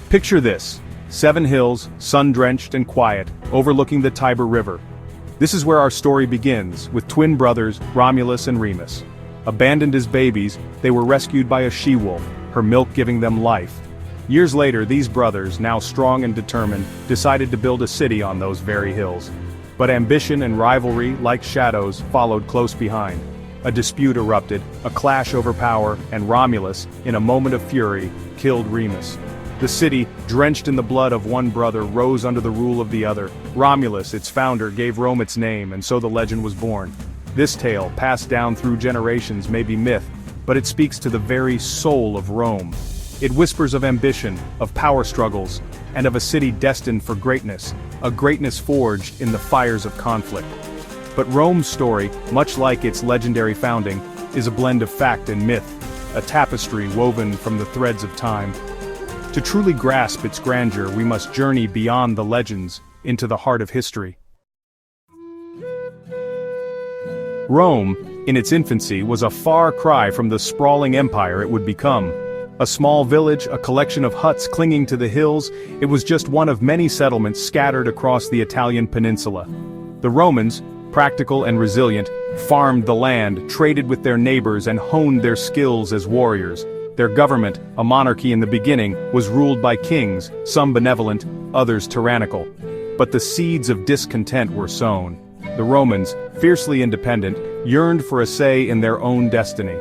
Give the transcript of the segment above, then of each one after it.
Picture this: 7 hills, sun-drenched and quiet, overlooking the Tiber River. This is where our story begins, with twin brothers, Romulus and Remus. Abandoned as babies, they were rescued by a she-wolf, her milk giving them life. Years later, these brothers, now strong and determined, decided to build a city on those very hills. But ambition and rivalry, like shadows, followed close behind. A dispute erupted, a clash over power, and Romulus, in a moment of fury, killed Remus. The city, drenched in the blood of one brother, rose under the rule of the other. Romulus, its founder, gave Rome its name, and so the legend was born. This tale, passed down through generations, may be myth, but it speaks to the very soul of Rome. It whispers of ambition, of power struggles, and of a city destined for greatness, a greatness forged in the fires of conflict. But Rome's story, much like its legendary founding, is a blend of fact and myth, a tapestry woven from the threads of time. To truly grasp its grandeur, we must journey beyond the legends, into the heart of history. Rome, in its infancy, was a far cry from the sprawling empire it would become. A small village, a collection of huts clinging to the hills, it was just one of many settlements scattered across the Italian peninsula. The Romans, practical and resilient, farmed the land, traded with their neighbors and honed their skills as warriors. Their government, a monarchy in the beginning, was ruled by kings, some benevolent, others tyrannical. But the seeds of discontent were sown. The Romans, fiercely independent, yearned for a say in their own destiny.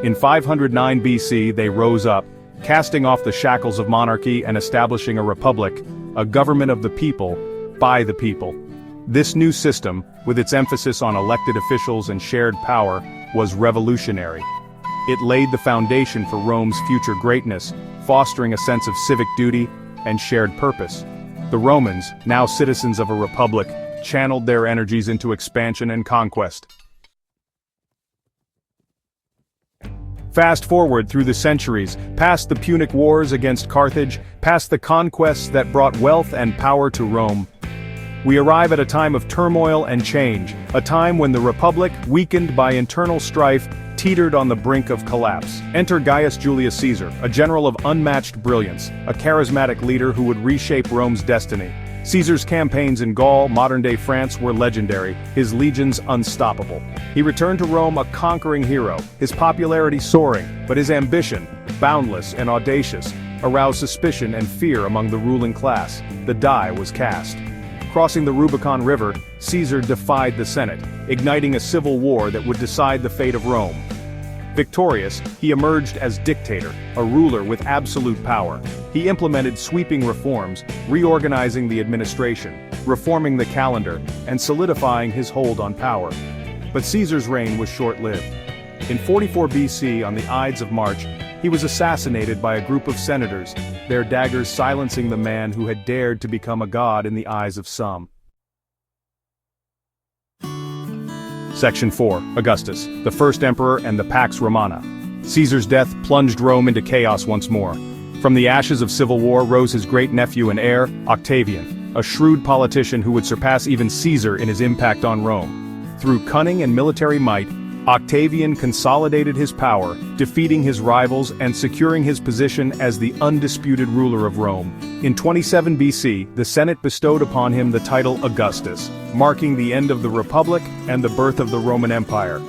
In 509 BC they rose up, casting off the shackles of monarchy and establishing a republic, a government of the people, by the people. This new system, with its emphasis on elected officials and shared power, was revolutionary. It laid the foundation for Rome's future greatness, fostering a sense of civic duty and shared purpose. The Romans, now citizens of a republic, channeled their energies into expansion and conquest. Fast forward through the centuries, past the Punic Wars against Carthage, past the conquests that brought wealth and power to Rome. We arrive at a time of turmoil and change, a time when the Republic, weakened by internal strife, teetered on the brink of collapse. Enter Gaius Julius Caesar, a general of unmatched brilliance, a charismatic leader who would reshape Rome's destiny. Caesar's campaigns in Gaul, modern-day France, were legendary, his legions unstoppable. He returned to Rome a conquering hero, his popularity soaring, but his ambition, boundless and audacious, aroused suspicion and fear among the ruling class. The die was cast. Crossing the Rubicon River, Caesar defied the Senate, igniting a civil war that would decide the fate of Rome. Victorious, he emerged as dictator, a ruler with absolute power. He implemented sweeping reforms, reorganizing the administration, reforming the calendar, and solidifying his hold on power. But Caesar's reign was short-lived. In 44 BC, on the Ides of March, he was assassinated by a group of senators, their daggers silencing the man who had dared to become a god in the eyes of some. Section 4. Augustus, the first emperor and the Pax Romana. Caesar's death plunged Rome into chaos once more. From the ashes of civil war rose his great-nephew and heir, Octavian, a shrewd politician who would surpass even Caesar in his impact on Rome. Through cunning and military might, Octavian consolidated his power, defeating his rivals and securing his position as the undisputed ruler of Rome. In 27 BC, the Senate bestowed upon him the title Augustus, marking the end of the Republic and the birth of the Roman Empire.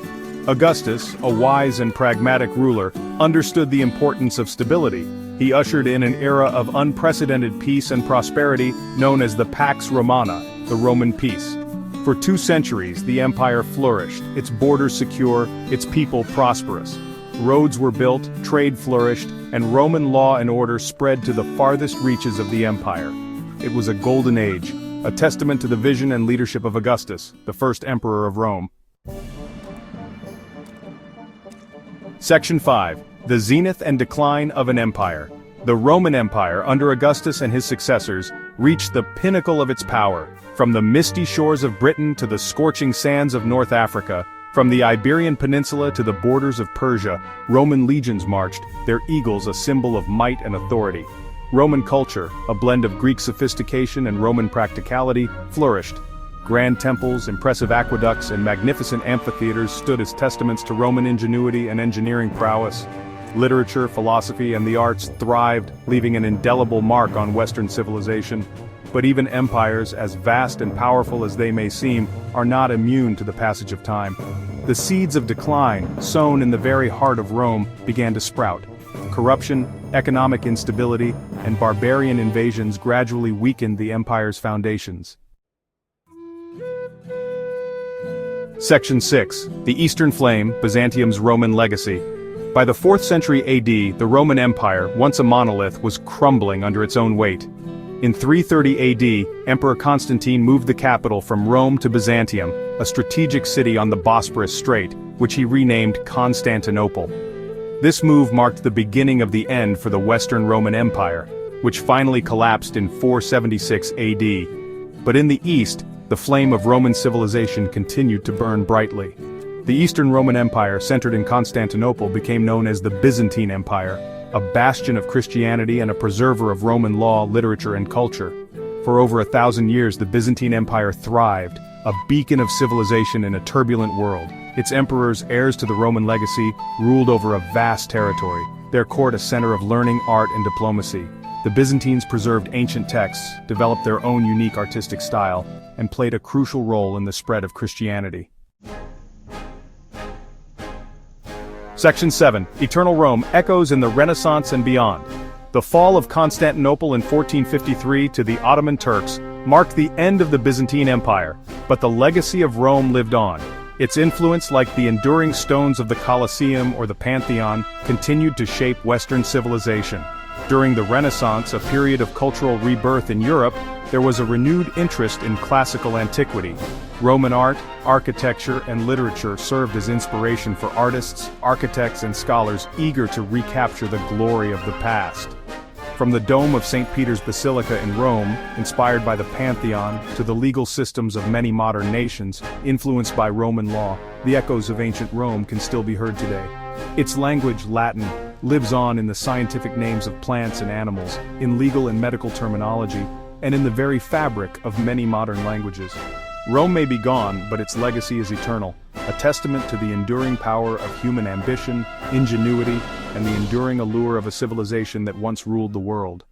Augustus, a wise and pragmatic ruler, understood the importance of stability. He ushered in an era of unprecedented peace and prosperity known as the Pax Romana, the Roman peace. For 2 centuries, the empire flourished, its borders secure, its people prosperous. Roads were built, trade flourished, and Roman law and order spread to the farthest reaches of the empire. It was a golden age, a testament to the vision and leadership of Augustus, the first emperor of Rome. Section 5. The zenith and decline of an empire. The Roman Empire, under Augustus and his successors, reached the pinnacle of its power. From the misty shores of Britain to the scorching sands of North Africa, from the Iberian Peninsula to the borders of Persia, Roman legions marched, their eagles a symbol of might and authority. Roman culture, a blend of Greek sophistication and Roman practicality, flourished. Grand temples, impressive aqueducts, and magnificent amphitheaters stood as testaments to Roman ingenuity and engineering prowess. Literature, philosophy, and the arts thrived, leaving an indelible mark on Western civilization. But even empires, as vast and powerful as they may seem, are not immune to the passage of time. The seeds of decline, sown in the very heart of Rome, began to sprout. Corruption, economic instability, and barbarian invasions gradually weakened the empire's foundations. Section 6. The Eastern Flame, Byzantium's Roman Legacy. By the 4th century AD, the Roman Empire, once a monolith, was crumbling under its own weight. In 330 AD, Emperor Constantine moved the capital from Rome to Byzantium, a strategic city on the Bosporus Strait, which he renamed Constantinople. This move marked the beginning of the end for the Western Roman Empire, which finally collapsed in 476 AD. But in the East, the flame of Roman civilization continued to burn brightly. The Eastern Roman Empire, centered in Constantinople, became known as the Byzantine Empire, a bastion of Christianity and a preserver of Roman law, literature, and culture. For over 1,000 years, the Byzantine Empire thrived, a beacon of civilization in a turbulent world. Its emperors, heirs to the Roman legacy, ruled over a vast territory, their court a center of learning, art, and diplomacy. The Byzantines preserved ancient texts, developed their own unique artistic style, and played a crucial role in the spread of Christianity. Section 7. Eternal Rome, Echoes in the Renaissance and Beyond. The fall of Constantinople in 1453 to the Ottoman Turks marked the end of the Byzantine Empire, but the legacy of Rome lived on. Its influence, like the enduring stones of the Colosseum or the Pantheon, continued to shape Western civilization. During the Renaissance, a period of cultural rebirth in Europe, there was a renewed interest in classical antiquity. Roman art, architecture, and literature served as inspiration for artists, architects, and scholars eager to recapture the glory of the past. From the dome of St. Peter's Basilica in Rome, inspired by the Pantheon, to the legal systems of many modern nations, influenced by Roman law, the echoes of ancient Rome can still be heard today. Its language, Latin, lives on in the scientific names of plants and animals, in legal and medical terminology, and in the very fabric of many modern languages. Rome may be gone, but its legacy is eternal, a testament to the enduring power of human ambition, ingenuity, and the enduring allure of a civilization that once ruled the world.